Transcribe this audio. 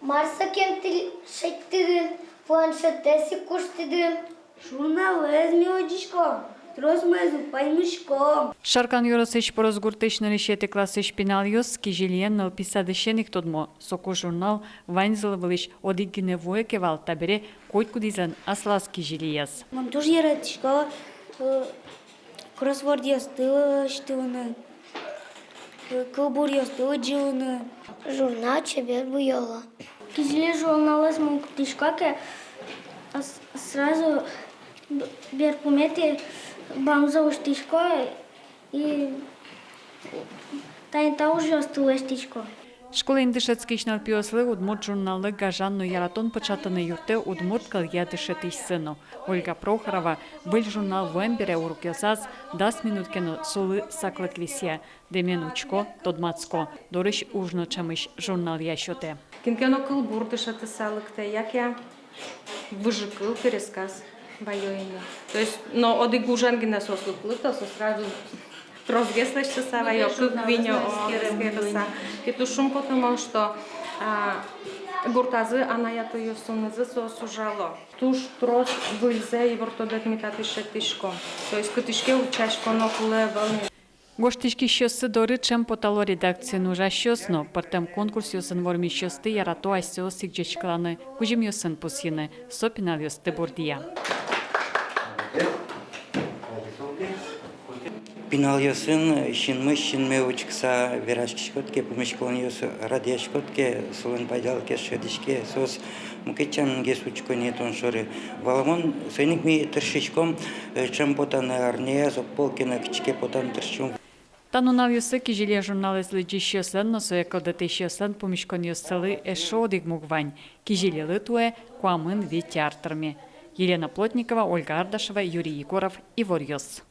Марса кентил шеттидин, планшетеси куштидин. Журнализм одишко, тросмезу паймышко. Шаркан Юросыч порозгуртычны решети классыч пинальюс, кижильен нал писадышеник тодмо, соко журнал ванзылывылыч одиггине воекевал табере койткудизан аслас кижильяс. Монтуж яратишко, кроссворд ястыла штылны, кылбур ястыла джилны. Журнал чебер буяла. Кизле журнализм кутишкаке, сразу бер помети бамза уштишко и тайта уж ястыла штишко. Школа индышецкий налпиослы удмурт журналы гажанну яратон початаны юрте удмурт калья дышетись сыну. Ольга Прохорова был журнал Вембере урукесаз 10 минут кено солы саклаквисия, демен учко тодмацко. Дорыш ужно чамыш журнал ящоте. Кинкено кылбур дышеты салыкте, як я выжикал пересказ байоина. То есть, но оди гужангина сослуклы, то сразу Трозгеслеща сава, я как виня о и шум потому что гуртазы, она я то ее суназы сосужало. Туш трос выльзе и вортодет метатышетишко. То есть катышке учашко нокуле волны. Гоштишки щосы дори чем потало редакцию нужа щосно, партем конкурс йосын ворми щосты ярато айсео сигджечкланы, кужим йосын пусины, сопинал йосты бордия. Пинал ясын, шинме учкса верашкишкотке, помешкон яс радиашкотке, солон пайдалке шедишке, сос мукечан гесучко не тон шоры. Валамон сойник ми тершичком, чем потан арнея, зополкина кичке потан тершчум. Танунал йосы кижиле журнал излыджи щосын, но соекалдete щосын помешкон йосалы эшодик мугвань, кижиле лытуе, куамын ветеартрами. Елена Плотникова, Ольга Ардашева, Юрий Егоров, Ивор Йос.